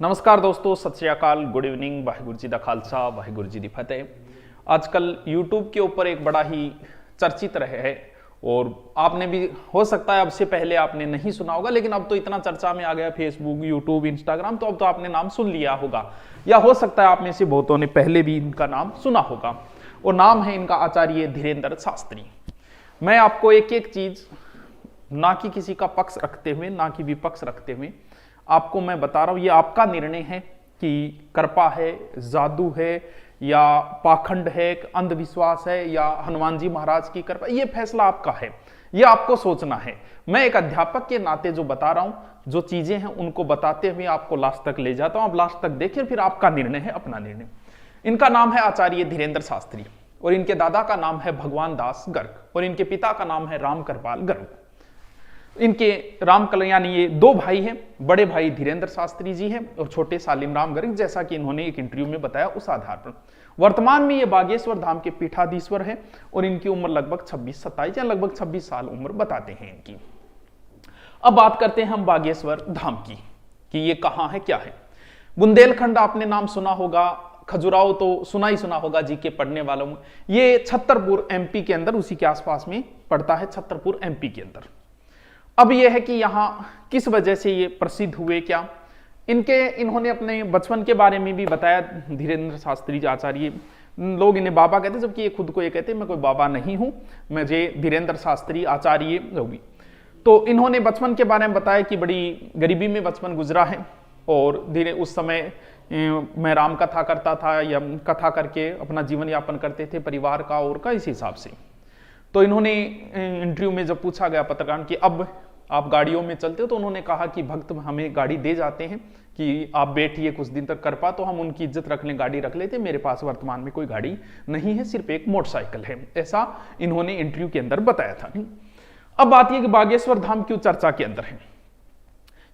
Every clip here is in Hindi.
नमस्कार दोस्तों, सत श्री अकाल, गुड इवनिंग, वाहिगुरु जी दा खालसा, वाहिगुरु जी दी फतेह। आजकल YouTube के ऊपर एक बड़ा ही चर्चित रहे है और आपने भी हो सकता है अब से पहले आपने नहीं सुना होगा, लेकिन अब तो इतना चर्चा में आ गया फेसबुक, YouTube, इंस्टाग्राम, तो अब तो आपने नाम सुन लिया होगा या हो सकता है आप में से बहुतों ने पहले भी इनका नाम सुना होगा। और नाम है इनका आचार्य धीरेन्द्र शास्त्री। मैं आपको एक एक चीज ना कि किसी का पक्ष रखते हुए ना कि विपक्ष रखते हुए आपको मैं बता रहा हूं, ये आपका निर्णय है कि कृपा है, जादू है या पाखंड है, अंधविश्वास है या हनुमान जी महाराज की कृपा, ये फैसला आपका है, ये आपको सोचना है। मैं एक अध्यापक के नाते जो बता रहा हूं, जो चीजें हैं उनको बताते हुए आपको लास्ट तक ले जाता हूं। आप लास्ट तक देखिए, फिर आपका निर्णय है, अपना निर्णय। इनका नाम है आचार्य धीरेन्द्र शास्त्री और इनके दादा का नाम है भगवान दास गर्ग और इनके पिता का नाम है राम कृपाल गर्ग। इनके राम कल्याण, ये दो भाई हैं, बड़े भाई धीरेन्द्र शास्त्री जी हैं और छोटे सालिम राम गर्ग, जैसा कि इन्होंने एक इंटरव्यू में बताया उस आधार पर। वर्तमान में ये बागेश्वर धाम के पीठाधीश्वर हैं और इनकी उम्र लगभग 26-27 या लगभग 26 साल उम्र बताते हैं इनकी। अब बात करते हैं हम बागेश्वर धाम की कि ये कहाँ है, क्या है। बुंदेलखंड आपने नाम सुना होगा, खजुराहो तो सुना ही सुना होगा जी के पढ़ने वालों में। ये छतरपुर MP के अंदर, उसी के आसपास में पड़ता है, छतरपुर MP के अंदर। अब यह है कि यहाँ किस वजह से ये प्रसिद्ध हुए, क्या इन्होंने अपने बचपन के बारे में भी बताया। धीरेन्द्र शास्त्री जी आचार्य, लोग इन्हें बाबा कहते, जबकि ये खुद को ये कहते मैं कोई बाबा नहीं हूं, मुझे धीरेन्द्र शास्त्री आचार्य होगी। तो इन्होंने बचपन के बारे में बताया कि बड़ी गरीबी में बचपन गुजरा है और धीरे उस समय मैं राम कथा करता था या कथा करके अपना जीवन यापन करते थे परिवार का और का, इस हिसाब से। तो इन्होंने इंटरव्यू में जब पूछा गया पत्रकार कि अब आप गाड़ियों में चलते हो, तो उन्होंने कहा कि भक्त हमें गाड़ी दे जाते हैं कि आप बैठिए कुछ दिन तक कृपा, तो हम उनकी इज्जत रख लें, गाड़ी रख लेते। मेरे पास वर्तमान में कोई गाड़ी नहीं है, सिर्फ एक मोटरसाइकिल है, ऐसा इन्होंने इंटरव्यू के अंदर बताया था। अब बात यह कि बागेश्वर धाम क्यों चर्चा के अंदर है।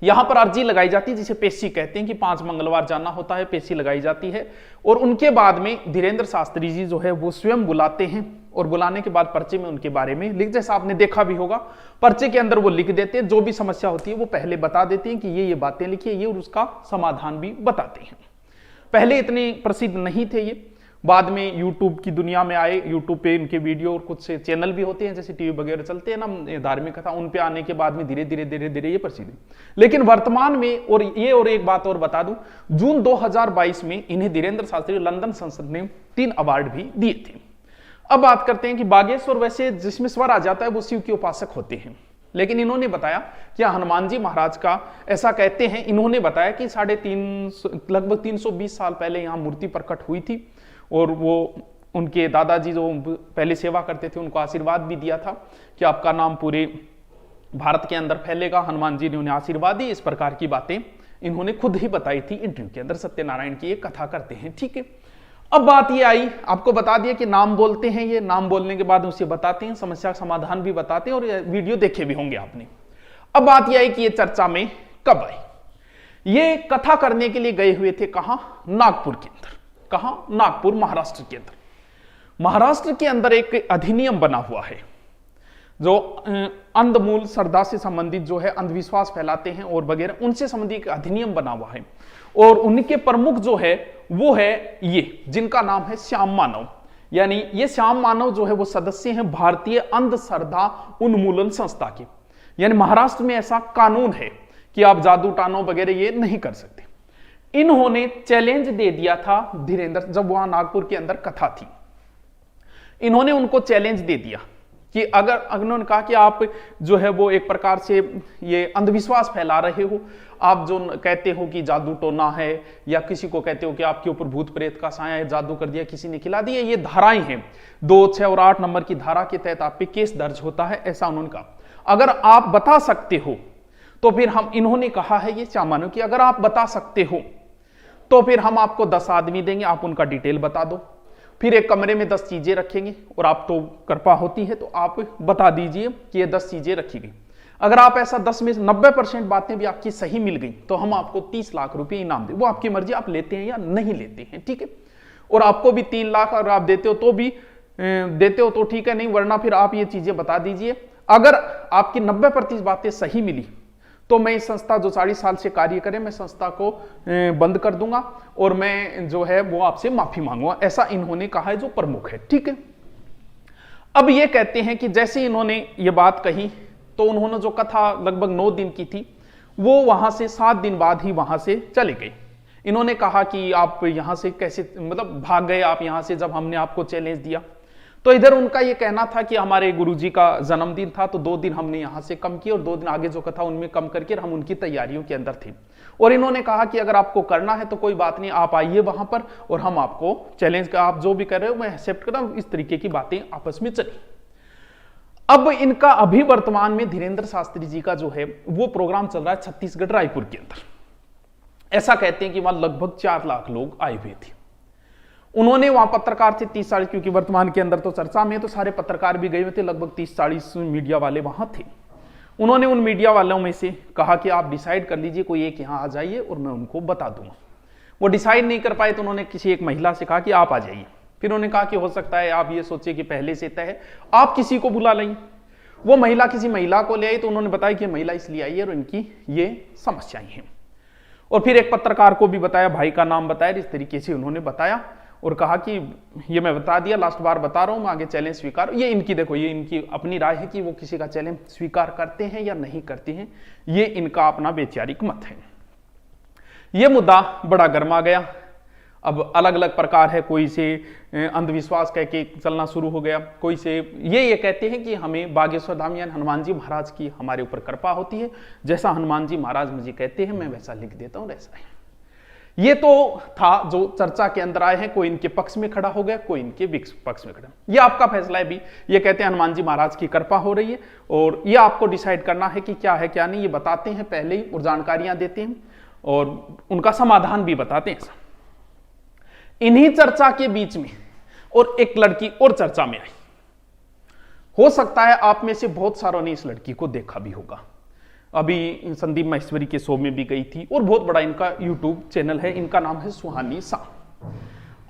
यहां पर अर्जी लगाई जाती है, जिसे पेशी कहते हैं, कि 5 मंगलवार जाना होता है, पेशी लगाई जाती है और उनके बाद में धीरेन्द्र शास्त्री जी जो है वो स्वयं बुलाते हैं और बुलाने के बाद पर्चे में उनके बारे में लिख, जैसा आपने देखा भी होगा, पर्चे के अंदर वो लिख देते हैं, जो भी समस्या होती है वो पहले बता देते हैं कि ये बातें लिखिए, ये, और उसका समाधान भी बताते हैं। पहले इतने प्रसिद्ध नहीं थे ये, बाद में YouTube की दुनिया में आए। YouTube पे इनके वीडियो और कुछ चैनल भी होते हैं, जैसे टीवी वगैरह चलते हैं ना धार्मिक कथा, उन पे आने के बाद में धीरे धीरे ये प्रसिद्ध है। लेकिन वर्तमान में और एक बात और बता दूं, जून 2022 में इन्हें धीरेन्द्र शास्त्री लंदन संसद ने 3 अवार्ड भी दिए थे। अब बात करते हैं कि बागेश्वर, वैसे जिसमें स्वर आ जाता है वो शिव के उपासक होते हैं, लेकिन इन्होंने बताया कि हनुमान जी महाराज का, ऐसा कहते हैं, इन्होंने बताया कि लगभग 320 साल पहले यहाँ मूर्ति प्रकट हुई थी और वो उनके दादाजी जो पहले सेवा करते थे उनको आशीर्वाद भी दिया था कि आपका नाम पूरे भारत के अंदर फैलेगा। हनुमान जी ने उन्हें आशीर्वाद दी। इस प्रकार की बातें इन्होंने खुद ही बताई थी इंटरव्यू के अंदर। सत्यनारायण की एक कथा करते हैं, ठीक है। अब बात ये आई, आपको बता दिया कि नाम बोलते हैं, ये नाम बोलने के बाद उसे बताते हैं, समस्या का समाधान भी बताते हैं और वीडियो देखे भी होंगे आपने। अब बात यह आई कि ये चर्चा में कब आई। ये कथा करने के लिए गए हुए थे कहां, नागपुर के अंदर। कहां, नागपुर, महाराष्ट्र के अंदर। महाराष्ट्र के अंदर एक अधिनियम बना हुआ है जो अंधमूल श्रद्धा से संबंधित जो है, अंधविश्वास फैलाते हैं और वगैरह, उनसे संबंधित एक अधिनियम बना हुआ है और उनके प्रमुख जो है वो है ये, जिनका नाम है श्याम मानव। यानी ये श्याम मानव जो है वो सदस्य हैं भारतीय अंधश्रद्धा उन्मूलन संस्था के। यानी महाराष्ट्र में ऐसा कानून है कि आप जादू टानो वगैरह ये नहीं कर सकते। इन्होंने चैलेंज दे दिया था धीरेन्द्र, जब वहां नागपुर के अंदर कथा थी, इन्होंने उनको चैलेंज दे दिया कि अगर उन्होंने कहा कि आप जो है वो एक प्रकार से ये अंधविश्वास फैला रहे हो, आप जो कहते हो कि जादू टोना है या किसी को कहते हो कि आपके ऊपर भूत प्रेत का साया है, जादू कर दिया, किसी ने खिला दिया, ये धाराएं हैं, 2, 6 और 8 नंबर की धारा के तहत आप पे केस दर्ज होता है, ऐसा उन्होंने कहा। अगर आप बता सकते हो तो फिर हम, इन्होंने कहा है ये चामानो कि अगर आप बता सकते हो तो फिर हम आपको 10 आदमी देंगे, आप उनका डिटेल बता दो, फिर एक कमरे में 10 चीजें रखेंगे और आप तो कृपा होती है तो आप बता दीजिए कि ये 10 चीजें रखी गई। अगर आप ऐसा 10 में 90% बातें भी आपकी सही मिल गई तो हम आपको 30 लाख रुपए इनाम दें। वो आपकी मर्जी, आप लेते हैं या नहीं लेते हैं, ठीक है। और आपको भी 3 लाख अगर आप देते हो तो भी देते हो तो ठीक है, नहीं वरना फिर आप ये चीजें बता दीजिए। अगर आपकी 90% बातें सही मिली तो मैं इस संस्था जो 40 साल से कार्य करे, मैं संस्था को बंद कर दूंगा और मैं जो है वो आपसे माफी मांगूंगा, ऐसा इन्होंने कहा है जो प्रमुख है। ठीक है, अब ये कहते हैं कि जैसे इन्होंने ये बात कही तो उन्होंने जो कथा लगभग 9 दिन की थी वो वहां से 7 दिन बाद ही वहां से चले गए। इन्होंने कहा कि आप यहां से कैसे मतलब भाग गए आप यहां से, जब हमने आपको चैलेंज दिया। तो इधर उनका ये कहना था कि हमारे गुरुजी का जन्मदिन था तो 2 दिन हमने यहां से कम किए और 2 दिन आगे जो कथा उनमें कम करके हम उनकी तैयारियों के अंदर थे। और इन्होंने कहा कि अगर आपको करना है तो कोई बात नहीं, आप आइए वहां पर और हम आपको चैलेंज का आप जो भी कर रहे हो मैं एक्सेप्ट कर रहा हूं। इस तरीके की बातें आपस में चली। अब इनका अभी वर्तमान में धीरेन्द्र शास्त्री जी का जो है वो प्रोग्राम चल रहा है छत्तीसगढ़ रायपुर के अंदर। ऐसा कहते हैं कि वहां लगभग 4 लाख लोग आए हुए थे। उन्होंने वहां पत्रकार थे 30-40, क्योंकि वर्तमान के अंदर तो चर्चा में तो सारे पत्रकार भी गए हुए थे, लगभग 30-40 मीडिया वाले वहां थे। उन्होंने उन मीडिया वालों में से कहा कि आप डिसाइड कर लीजिए, कोई एक यहां आ जाइए और मैं उनको बता दूंगा। वो डिसाइड नहीं कर पाए तो उन्होंने किसी एक महिला से कहा कि आप आ जाइए। फिर उन्होंने कहा कि हो सकता है आप ये सोचिए कि पहले से तय है, आप किसी को बुला लें। वो महिला किसी महिला को ले आई तो उन्होंने बताया कि महिला इसलिए आई है और इनकी ये समस्याएं हैं। और फिर एक पत्रकार को भी बताया, भाई का नाम बताया, इस तरीके से उन्होंने बताया और कहा कि ये मैं बता दिया, लास्ट बार बता रहा हूं, मैं आगे चैलेंज स्वीकार। ये इनकी देखो, ये इनकी अपनी राय है कि वो किसी का चैलेंज स्वीकार करते हैं या नहीं करते हैं, ये इनका अपना वैचारिक मत है। ये मुद्दा बड़ा गर्मा गया। अब अलग अलग प्रकार है, कोई से अंधविश्वास कह के चलना शुरू हो गया, कोई से ये कहते हैं कि हमें बागेश्वर धाम यानी हनुमान जी महाराज की हमारे ऊपर कृपा होती है, जैसा हनुमान जी महाराज मुझे कहते हैं मैं वैसा लिख देता हूं, ऐसा है। ये तो था जो चर्चा के अंदर आए हैं, कोई इनके पक्ष में खड़ा हो गया, कोई इनके पक्ष में खड़ा। ये आपका फैसला है भी। ये कहते हैं हनुमान जी महाराज की कृपा हो रही है और ये आपको डिसाइड करना है कि क्या है क्या नहीं। ये बताते हैं पहले ही और जानकारियां देते हैं और उनका समाधान भी बताते हैं। इन्हीं चर्चा के बीच में और एक लड़की और चर्चा में आई। हो सकता है आप में से बहुत सारों ने इस लड़की को देखा भी होगा, अभी संदीप महेश्वरी के शो में भी गई थी और बहुत बड़ा इनका यूट्यूब चैनल है। इनका नाम है सुहानी सा।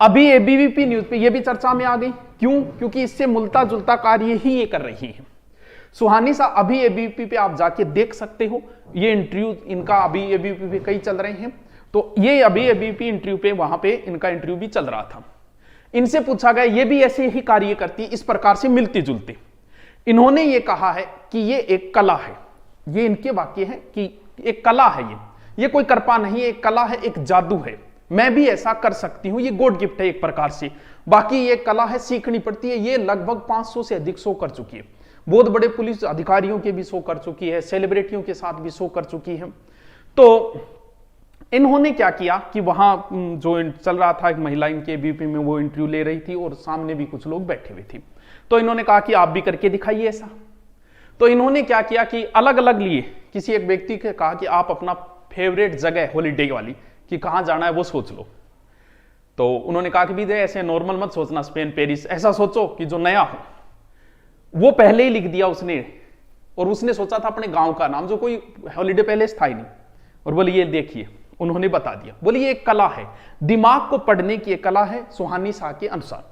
अभी एबीवीपी न्यूज पे ये भी चर्चा में आ गई। क्यों? क्योंकि इससे मिलता जुलता कार्य ही ये कर रही है। सुहानी सा अभी एबीवीपी पे आप जाके देख सकते हो, ये इंटरव्यू इनका अभी एबीवीपी पे कई चल रहे हैं। तो ये अभी एबीवीपी इंटरव्यू पे वहां पे इनका इंटरव्यू भी चल रहा था। इनसे पूछा गया, ये भी ऐसे ही कार्य करती, इस प्रकार से मिलते जुलते। इन्होंने ये कहा है कि ये एक कला है। ये इनके वाक्य है कि एक कला है, ये कोई कृपा नहीं है, एक कला है, एक जादू है। मैं भी ऐसा कर सकती हूं, ये गॉड गिफ्ट है एक प्रकार से। बाकी ये कला है, सीखनी पड़ती है। ये लगभग 500 से अधिक शो कर चुकी है, बहुत बड़े पुलिस अधिकारियों के भी शो कर चुकी है, सेलिब्रिटियों के साथ भी शो कर चुकी है। तो इन्होंने क्या किया कि वहां जो चल रहा था, एक महिला इनके बीपी में वो इंटरव्यू ले रही थी और सामने भी कुछ लोग बैठे हुए थे। तो इन्होंने कहा कि आप भी करके दिखाइए ऐसा। तो इन्होंने क्या किया कि अलग अलग लिए किसी एक व्यक्ति के कहा कि आप अपना फेवरेट जगह हॉलीडे वाली कि कहां जाना है वो सोच लो। तो उन्होंने कहा कि भी ऐसे नॉर्मल मत सोचना, स्पेन पेरिस, ऐसा सोचो कि जो नया हो। वो पहले ही लिख दिया उसने, और उसने सोचा था अपने गांव का नाम, जो कोई हॉलीडे पैलेस था ही नहीं। और बोले ये देखिए, उन्होंने बता दिया। बोले ये एक कला है, दिमाग को पढ़ने की एक कला है सुहानी शाह के अनुसार।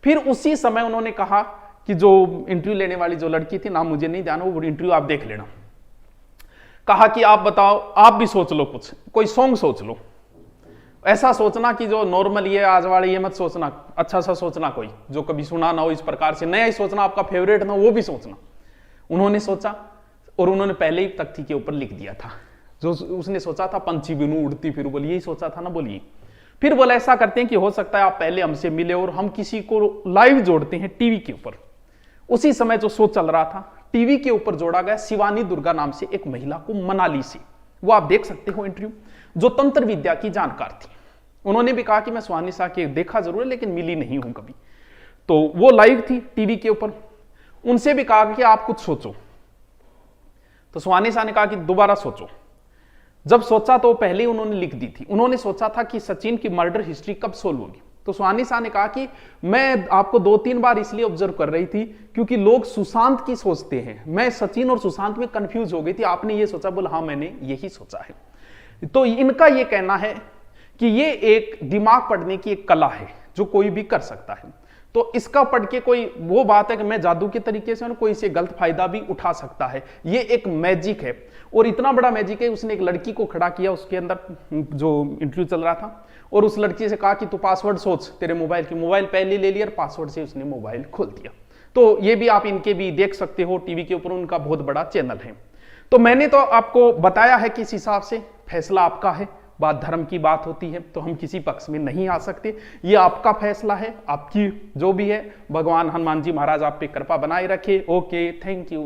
फिर उसी समय उन्होंने कहा कि जो इंटरव्यू लेने वाली जो लड़की थी, नाम मुझे नहीं ध्यान, वो इंटरव्यू आप देख लेना। कहा कि आप बताओ, आप भी सोच लो, कुछ कोई सॉन्ग सोच लो। ऐसा सोचना कि जो नॉर्मल ये आज वाले ये मत सोचना, अच्छा सा सोचना कोई जो कभी सुना ना हो, इस प्रकार से नया ही सोचना, आपका फेवरेट ना वो भी सोचना। उन्होंने सोचा और उन्होंने पहले ही तख्ती के ऊपर लिख दिया था। जो उसने सोचा था पंछी बिनू उड़ती फिर, बोलिए यही सोचा था ना, बोलिए। फिर बोला ऐसा करते हैं कि हो सकता है आप पहले हमसे मिले और हम किसी को लाइव जोड़ते हैं टीवी के ऊपर। उसी समय जो शो चल रहा था, टीवी के ऊपर जोड़ा गया शिवानी दुर्गा नाम से एक महिला को, मनाली से। वो आप देख सकते हो इंटरव्यू, जो तंत्र विद्या की जानकार थी। उन्होंने भी कहा कि मैं सुहानी शाह के देखा जरूर है लेकिन मिली नहीं हूं कभी। तो वो लाइव थी टीवी के ऊपर। उनसे भी कहा कि आप कुछ सोचो। तो सुहानी शाह ने कहा कि दोबारा सोचो। जब सोचा तो पहले ही उन्होंने लिख दी थी। उन्होंने सोचा था कि सचिन की मर्डर हिस्ट्री कब सोल्व होगी। तो सुहानी शाह ने कहा कि मैं आपको 2-3 बार इसलिए ऑब्जर्व कर रही थी क्योंकि लोग सुशांत की सोचते हैं, मैं सचिन और सुशांत में कंफ्यूज हो गई थी। आपने ये सोचा? बोला हाँ मैंने यही सोचा है। तो इनका ये कहना है कि ये एक दिमाग पढ़ने की एक कला है जो कोई भी कर सकता है। तो इसका पढ़ के कोई वो बात है कि मैं जादू के तरीके से कोई इसे गलत फायदा भी उठा सकता है। ये एक मैजिक है, और इतना बड़ा मैजिक है, उसने एक लड़की को खड़ा किया उसके अंदर जो इंटरव्यू चल रहा था, और उस लड़की से कहा कि तू पासवर्ड सोच तेरे मोबाइल की, मोबाइल पहले ले लिया और पासवर्ड से उसने मोबाइल खोल दिया। तो ये भी आप इनके भी देख सकते हो टीवी के ऊपर, उनका बहुत बड़ा चैनल है। तो मैंने तो आपको बताया है कि इस हिसाब से फैसला आपका है। बात धर्म की बात होती है तो हम किसी पक्ष में नहीं आ सकते, ये आपका फैसला है, आपकी जो भी है। भगवान हनुमान जी महाराज आप पे कृपा बनाए रखे। Okay, thank you.